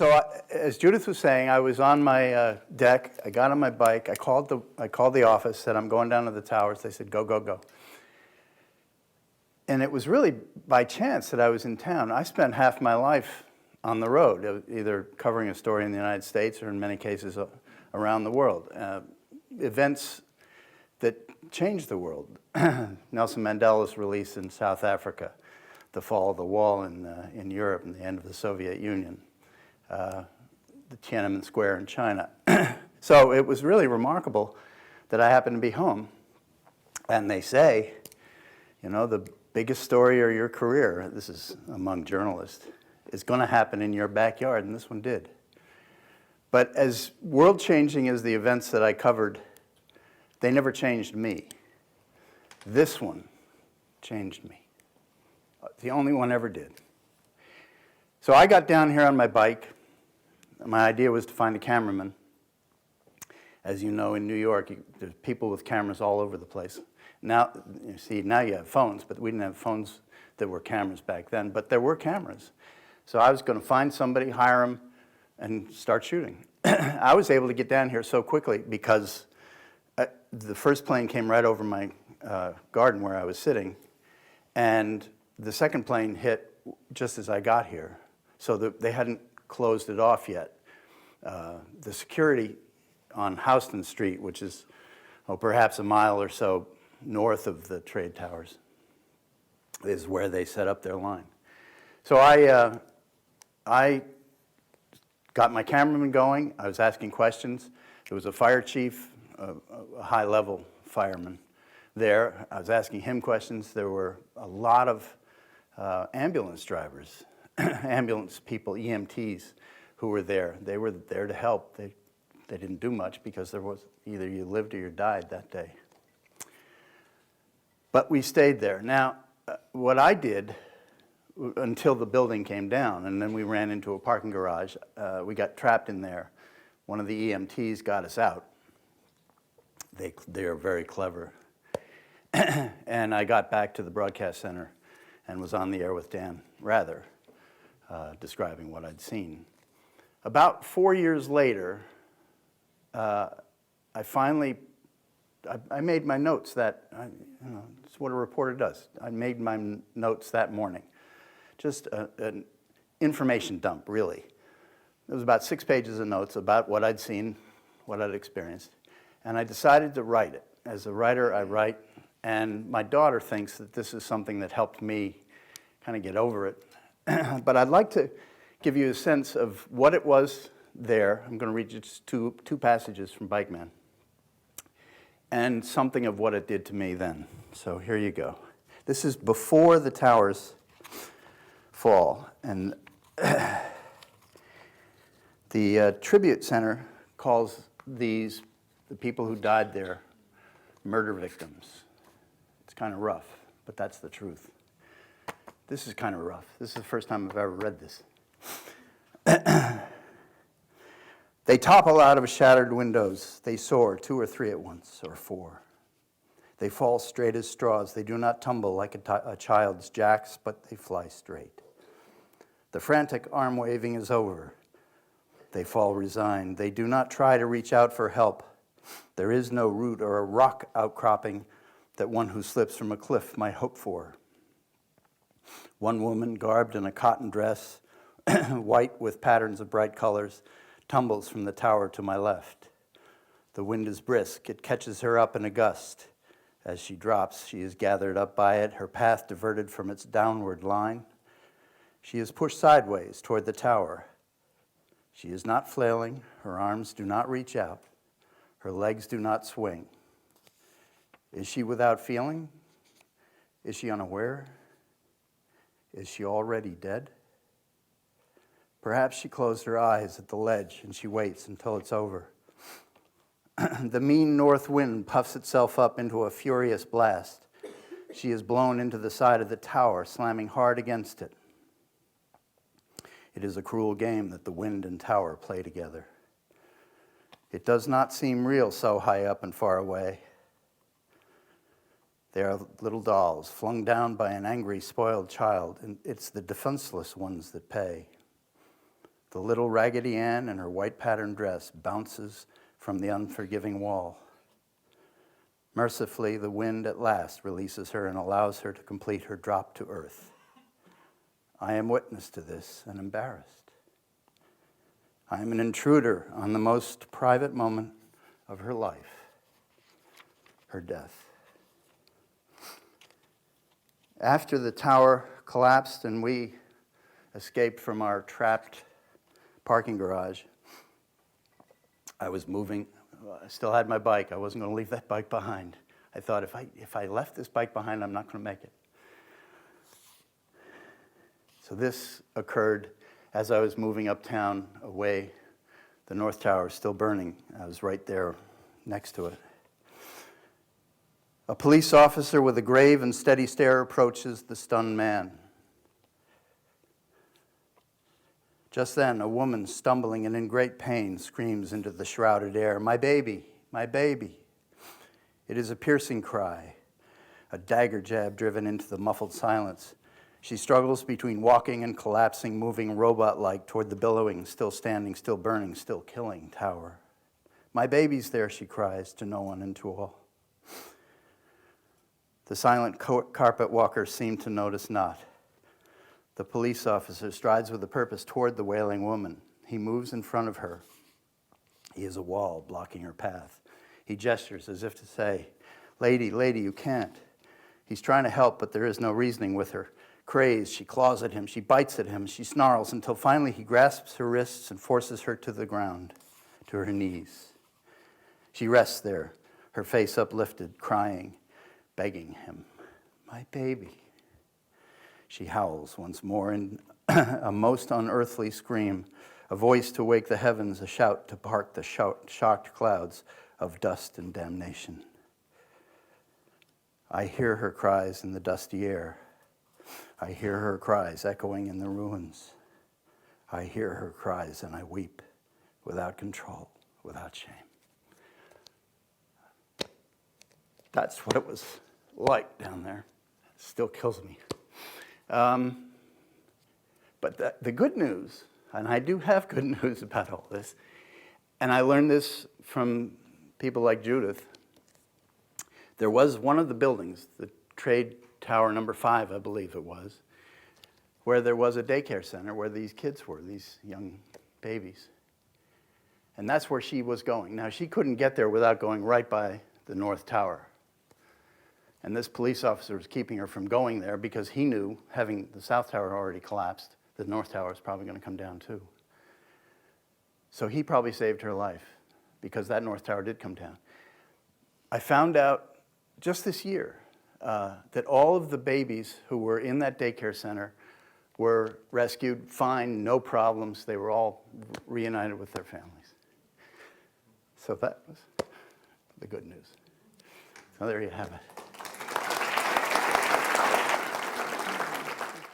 As Judith was saying, I was on my deck. I got on my bike. I called the office, said, I'm going down to the towers. They said, go, go, go. And it was really by chance that I was in town. I spent half my life on the road, either covering a story in the United States or in many cases around the world. Events that changed the world. Nelson Mandela's release in South Africa, the fall of the wall in Europe and the end of the Soviet Union, the Tiananmen Square in China. So it was really remarkable that I happened to be home. And they say, you know, the biggest story of your career, this is among journalists, is going to happen in your backyard, and this one did. But as world-changing as the events that I covered, they never changed me. This one changed me. The only one ever did. So I got down here on my bike. My idea was to find a cameraman. As you know, in New York, there's people with cameras all over the place. Now, you see, now you have phones, but we didn't have phones that were cameras back then, but there were cameras. So I was going to find somebody, hire them, and start shooting. I was able to get down here so quickly because the first plane came right over my garden where I was sitting, and the second plane hit just as I got here. So they hadn't closed it off yet. The security on Houston Street, which is perhaps a mile or so north of the trade towers, is where they set up their line. So I got my cameraman going. I was asking questions. There was a fire chief, a high-level fireman there. I was asking him questions. There were a lot of ambulance drivers, ambulance people, EMTs, who were there. They were there to help. They didn't do much because there was either you lived or you died that day. But we stayed there. Now, what I did until the building came down, and then we ran into a parking garage. We got trapped in there. One of the EMTs got us out. They are very clever. And I got back to the broadcast center and was on the air with Dan Rather, describing what I'd seen. About 4 years later, I made my notes that, it's what a reporter does. I made my notes that morning. Just an information dump, really. There was about 6 pages of notes about what I'd seen, what I'd experienced, and I decided to write it. As a writer, I write, and my daughter thinks that this is something that helped me kind of get over it. But I'd like to give you a sense of what it was there. I'm going to read just two passages from Bikeman, and something of what it did to me then. So here you go. This is before the towers fall, and the Tribute Center calls the people who died there murder victims. It's kind of rough, but that's the truth. This is kind of rough. This is the first time I've ever read this. They topple out of shattered windows. They soar, 2 or 3 at once, or 4. They fall straight as straws. They do not tumble like a child's jacks, but they fly straight. The frantic arm waving is over. They fall resigned. They do not try to reach out for help. There is no root or a rock outcropping that one who slips from a cliff might hope for. One woman, garbed in a cotton dress, white with patterns of bright colors, tumbles from the tower to my left. The wind is brisk. It catches her up in a gust. As she drops, she is gathered up by it, her path diverted from its downward line. She is pushed sideways toward the tower. She is not flailing. Her arms do not reach out. Her legs do not swing. Is she without feeling? Is she unaware? Is she already dead? Perhaps she closed her eyes at the ledge and she waits until it's over. The mean north wind puffs itself up into a furious blast. She is blown into the side of the tower, slamming hard against it. It is a cruel game that the wind and tower play together. It does not seem real so high up and far away. They are little dolls flung down by an angry, spoiled child, and it's the defenseless ones that pay. The little Raggedy Ann in her white patterned dress bounces from the unforgiving wall. Mercifully, the wind at last releases her and allows her to complete her drop to earth. I am witness to this and embarrassed. I am an intruder on the most private moment of her life, her death. After the tower collapsed and we escaped from our trapped parking garage, I was moving. I still had my bike. I wasn't going to leave that bike behind. I thought, if I left this bike behind, I'm not going to make it. So this occurred as I was moving uptown away. The North Tower is still burning. I was right there next to it. A police officer with a grave and steady stare approaches the stunned man. Just then, a woman, stumbling and in great pain, screams into the shrouded air, "My baby, my baby." It is a piercing cry, a dagger jab driven into the muffled silence. She struggles between walking and collapsing, moving robot-like toward the billowing, still standing, still burning, still killing tower. "My baby's there," she cries, to no one and to all. The silent carpet walkers seem to notice not. The police officer strides with a purpose toward the wailing woman. He moves in front of her. He is a wall blocking her path. He gestures as if to say, "Lady, lady, you can't." He's trying to help, but there is no reasoning with her. Crazed, she claws at him, she bites at him, she snarls until finally he grasps her wrists and forces her to the ground, to her knees. She rests there, her face uplifted, crying, begging him, "My baby." She howls once more in a most unearthly scream, a voice to wake the heavens, a shout to part the shocked clouds of dust and damnation. I hear her cries in the dusty air. I hear her cries echoing in the ruins. I hear her cries and I weep without control, without shame. That's what it was like down there. It still kills me. But the good news, and I do have good news about all this, and I learned this from people like Judith. There was one of the buildings, the Trade Tower number 5, I believe it was, where there was a daycare center where these kids were, these young babies. And that's where she was going. Now, she couldn't get there without going right by the North Tower. And this police officer was keeping her from going there because he knew, having the South Tower already collapsed, the North Tower was probably going to come down too. So he probably saved her life because that North Tower did come down. I found out just this year that all of the babies who were in that daycare center were rescued, fine, no problems. They were all reunited with their families. So that was the good news. So there you have it.